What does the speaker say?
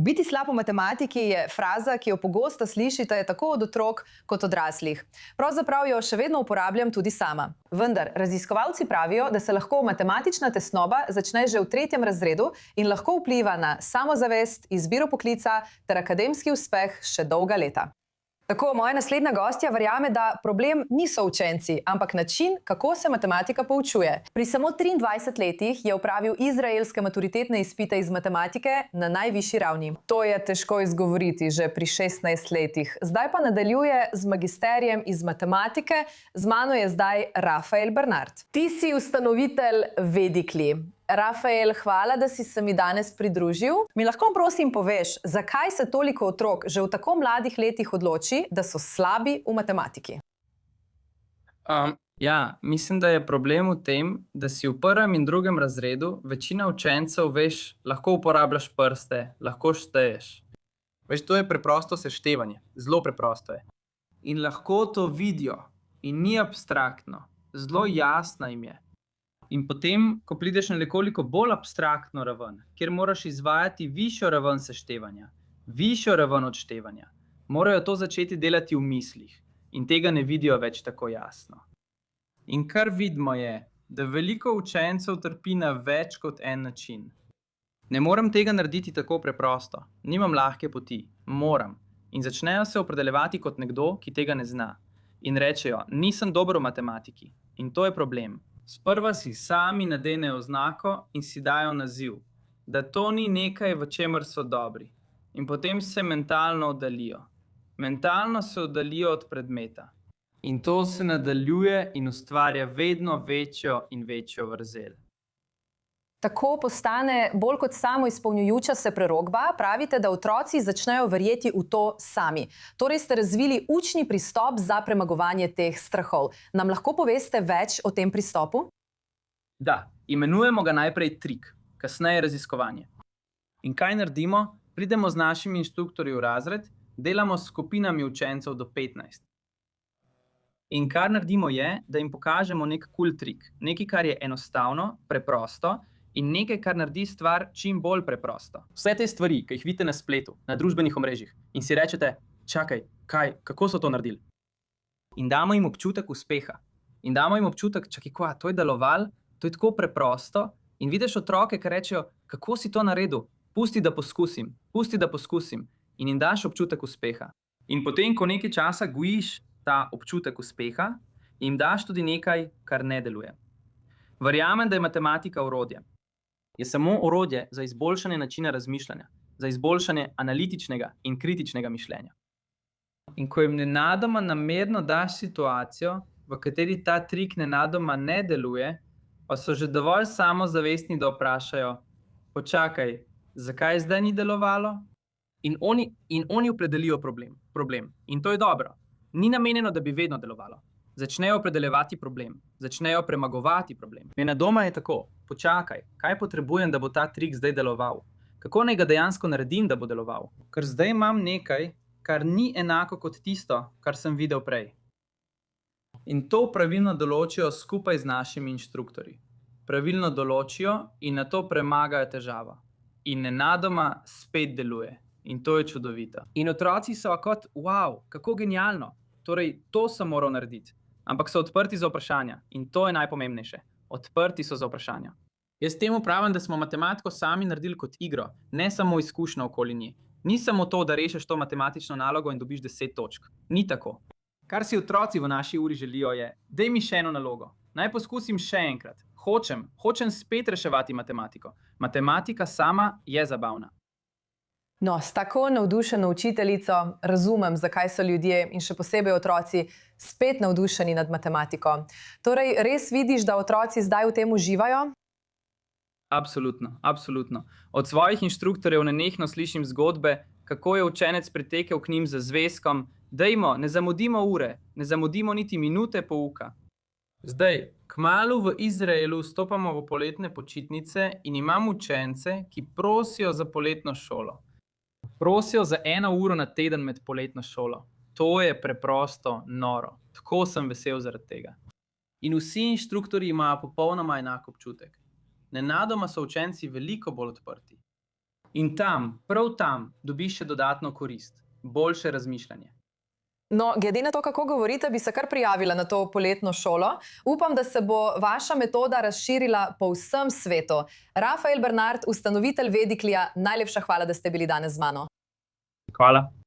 Biti slab v matematiki je fraza, ki jo pogosto slišite tako od otrok kot odraslih. Pravzaprav jo še vedno uporabljam tudi sama. Vendar raziskovalci pravijo, da se lahko matematična tesnoba začne že v 3. razredu in lahko vpliva na samozavest, izbiro poklica ter akademski uspeh še dolga leta. Tako, moja naslednja gostja verjame, da problem niso učenci, ampak način, kako se matematika poučuje. Pri samo 23 letih je opravil izraelske maturitetne izpite iz matematike na najvišji ravni. To je težko izgovoriti že pri 16 letih. Zdaj pa nadaljuje z magisterijem iz matematike. Z mano je zdaj Rafael Bernard. Ti si ustanovitelj Vedikli. Rafael, hvala, da si se mi danes pridružil. Mi lahko prosim poveš, zakaj se toliko otrok že v tako mladih letih odloči, da so slabi v matematiki? Mislim, da je problem v tem, da si v 1. in 2. razredu večina učencev, lahko uporabljaš prste, lahko šteješ. To je preprosto seštevanje, zelo preprosto je. In lahko to vidijo in ni abstraktno, zelo jasna jim je. In potem, ko prideš na nekoliko bolj abstraktno raven, kjer moraš izvajati višjo raven seštevanja, višjo raven odštevanja, morajo to začeti delati v mislih in tega ne vidijo več tako jasno. In kar vidimo je, da veliko učencev trpi na več kot en način. Ne morem tega narediti tako preprosto, nimam lahke poti, moram. In začnejo se opredeljevati kot nekdo, ki tega ne zna. In rečejo, nisem dober v matematiki. In to je problem. Sprva si sami nadenejo oznako in si dajo naziv, da to ni nekaj, v čemer so dobri. In potem se mentalno oddalijo. Mentalno se oddalijo od predmeta. In to se nadaljuje in ustvarja vedno večjo in večjo vrzel. Tako postane bolj kot samoizpolnjujoča se prerokba. Pravite, da otroci začnejo verjeti v to sami. Torej ste razvili učni pristop za premagovanje teh strahov. Nam lahko poveste več o tem pristopu? Da, imenujemo ga najprej trik, kasneje raziskovanje. In kaj naredimo? Pridemo z našimi inštruktorji v razred, delamo s skupinami učencev do 15. In kar naredimo je, da jim pokažemo nek kul trik, nekaj, kar je enostavno, preprosto, in nekaj, kar naredi stvar čim bolj preprosto. Vse te stvari, ki jih vidite na spletu, na družbenih omrežjih, in si rečete, čakaj, kako so to naredili? In damo jim občutek uspeha. In damo jim občutek, čakaj, to je delovalo, to je tako preprosto. In vidiš otroke, ki rečejo, kako si to naredil? Pusti, da poskusim. In jim daš občutek uspeha. In potem, ko nekaj časa gojiš ta občutek uspeha, jim daš tudi nekaj, kar ne deluje. Verjamem, da je matematika orodje. Je samo orodje za izboljšanje načina razmišljanja, za izboljšanje analitičnega in kritičnega mišljenja. In ko jim nenadoma namerno daš situacijo, v kateri ta trik nenadoma ne deluje, pa so že dovolj samozavestni, da vprašajo, počakaj, zakaj zdaj ni delovalo? In oni opredelijo problem. In to je dobro. Ni namenjeno, da bi vedno delovalo. Začnejo opredeljevati problem, začnejo premagovati problem. Nenadoma je tako, počakaj, kaj potrebujem, da bo ta trik zdaj deloval? Kako naj ga dejansko naredim, da bo deloval? Ker zdaj imam nekaj, kar ni enako kot tisto, kar sem videl prej. In to pravilno določijo skupaj z našimi inštruktorji. Pravilno določijo in nato premagajo težavo. In nenadoma spet deluje. In to je čudovito. In otroci so kot, wow, kako genialno. Torej, to sem moral narediti. Ampak so odprti za vprašanja. In to je najpomembnejše. Odprti so za vprašanja. Jaz temu pravim, da smo matematiko sami naredili kot igro, ne samo izkušnjo okoli nje. Ni samo to, da rešiš to matematično nalogo in dobiš 10 točk. Ni tako. Kar si otroci v naši uri želijo je, daj mi še eno nalogo. Naj poskusim še enkrat. Hočem spet reševati matematiko. Matematika sama je zabavna. No, s tako navdušeno učiteljico razumem, zakaj so ljudje in še posebej otroci spet navdušeni nad matematiko. Torej, res vidiš, da otroci zdaj v tem uživajo? Absolutno. Od svojih inštruktorjev nenehno slišim zgodbe, kako je učenec pritekel k njim z zvezkom, dajmo, ne zamudimo ure, ne zamudimo niti minute pouka. Zdaj, kmalu v Izraelu vstopamo v poletne počitnice in imam učence, ki prosijo za poletno šolo. Prosijo za 1 uro na teden med poletno šolo. To je preprosto noro. Tako sem vesel zaradi tega. In vsi inštruktorji imajo popolnoma enak občutek. Nenadoma so učenci veliko bolj odprti. In tam, prav tam, dobiš še dodatno korist, boljše razmišljanje. No, glede na to, kako govorite, bi se kar prijavila na to poletno šolo. Upam, da se bo vaša metoda razširila po vsem svetu. Rafael Bernard, ustanovitelj Vediklija, najlepša hvala, da ste bili danes z mano. Hvala.